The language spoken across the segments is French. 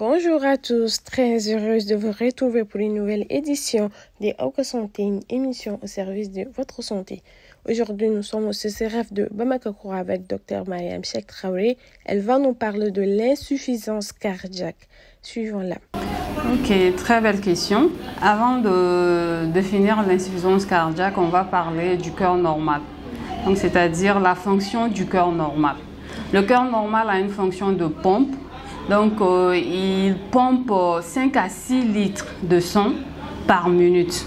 Bonjour à tous, très heureuse de vous retrouver pour une nouvelle édition de Oko Santé, une émission au service de votre santé. Aujourd'hui, nous sommes au CCRF de Bamako avec Dr Mariam Cheikh Traoré. Elle va nous parler de l'insuffisance cardiaque. Suivons-la. Ok, très belle question. Avant de définir l'insuffisance cardiaque, on va parler du cœur normal. Donc, c'est-à-dire la fonction du cœur normal. Le cœur normal a une fonction de pompe. Donc, il pompe 5 à 6 litres de sang par minute.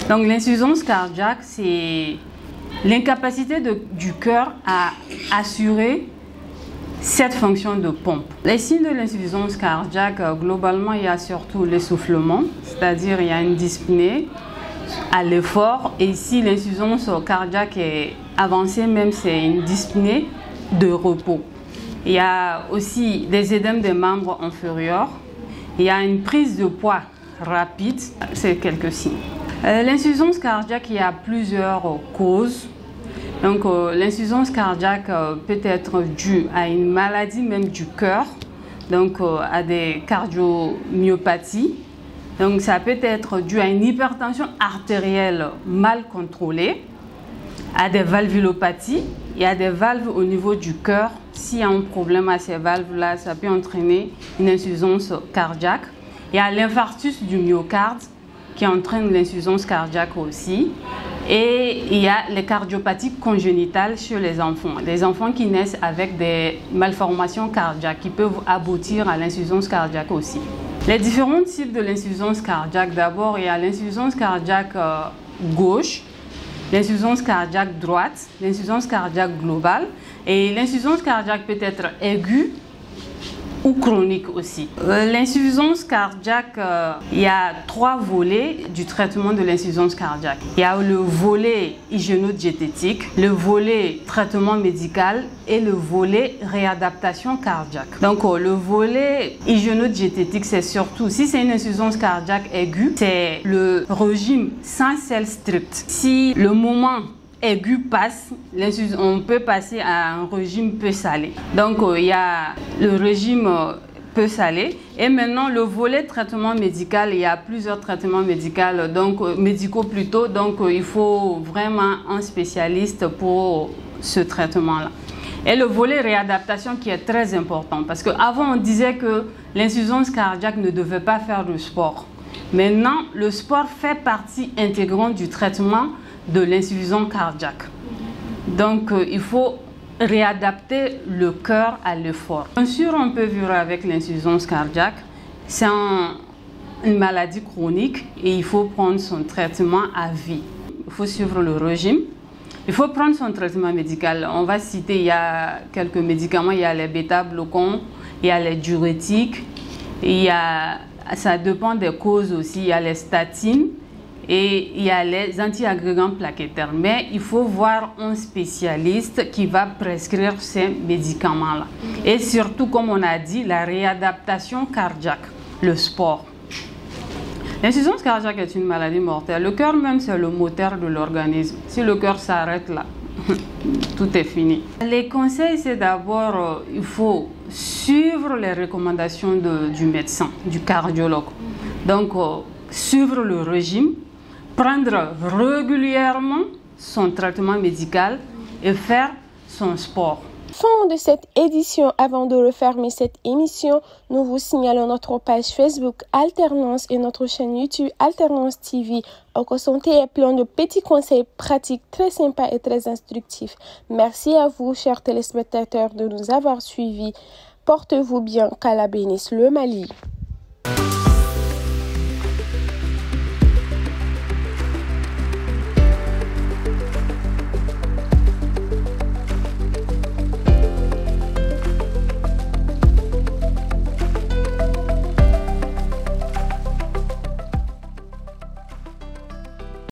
Donc, l'insuffisance cardiaque, c'est l'incapacité du cœur à assurer cette fonction de pompe. Les signes de l'insuffisance cardiaque, globalement, il y a surtout l'essoufflement, c'est-à-dire il y a une dyspnée à l'effort. Et si l'insuffisance cardiaque est avancée, même c'est une dyspnée de repos. Il y a aussi des édèmes des membres inférieurs. Il y a une prise de poids rapide. C'est quelques signes. L'insuffisance cardiaque, il y a plusieurs causes. Donc, l'insuffisance cardiaque peut être due à une maladie même du cœur, donc à des cardiomyopathies. Donc, ça peut être dû à une hypertension artérielle mal contrôlée, à des valvulopathies. Il y a des valves au niveau du cœur. S'il y a un problème à ces valves-là, ça peut entraîner une insuffisance cardiaque. Il y a l'infarctus du myocarde qui entraîne l'insuffisance cardiaque aussi. Et il y a les cardiopathies congénitales chez les enfants qui naissent avec des malformations cardiaques qui peuvent aboutir à l'insuffisance cardiaque aussi. Les différents types de l'insuffisance cardiaque, d'abord il y a l'insuffisance cardiaque gauche, l'insuffisance cardiaque droite, l'insuffisance cardiaque globale, et l'insuffisance cardiaque peut être aiguë ou chronique aussi. L'insuffisance cardiaque, il y a 3 volets du traitement de l'insuffisance cardiaque. Il y a le volet hygiéno-diététique, le volet traitement médical et le volet réadaptation cardiaque. Donc le volet hygiéno-diététique, c'est surtout, si c'est une insuffisance cardiaque aiguë, c'est le régime sans sel strict. Si le moment aigu passe, on peut passer à un régime peu salé. Donc, il y a le régime peu salé. Et maintenant, le volet traitement médical, il y a plusieurs traitements médicaux plutôt. Donc, il faut vraiment un spécialiste pour ce traitement-là. Et le volet réadaptation qui est très important. Parce qu'avant, on disait que l'insuffisance cardiaque ne devait pas faire de sport. Maintenant, le sport fait partie intégrante du traitement de l'insuffisance cardiaque. Donc, il faut réadapter le cœur à l'effort. Bien sûr, on peut vivre avec l'insuffisance cardiaque. C'est une maladie chronique et il faut prendre son traitement à vie. Il faut suivre le régime. Il faut prendre son traitement médical. On va citer, il y a quelques médicaments. Il y a les bêta-bloquants, il y a les diurétiques, ça dépend des causes aussi. Il y a les statines. Et il y a les antiagrégants plaquettaires. Mais il faut voir un spécialiste qui va prescrire ces médicaments-là. Et surtout, comme on a dit, la réadaptation cardiaque, le sport. L'insuffisance cardiaque est une maladie mortelle. Le cœur même, c'est le moteur de l'organisme. Si le cœur s'arrête là, tout est fini. Les conseils, c'est d'abord, il faut suivre les recommandations du médecin, du cardiologue. Donc, suivre le régime, prendre régulièrement son traitement médical et faire son sport. Fin de cette édition. Avant de refermer cette émission, nous vous signalons notre page Facebook Alternance et notre chaîne YouTube Alternance TV. Oko Santé est plein de petits conseils pratiques très sympas et très instructifs. Merci à vous, chers téléspectateurs, de nous avoir suivis. Portez-vous bien, qu'Allah bénisse le Mali.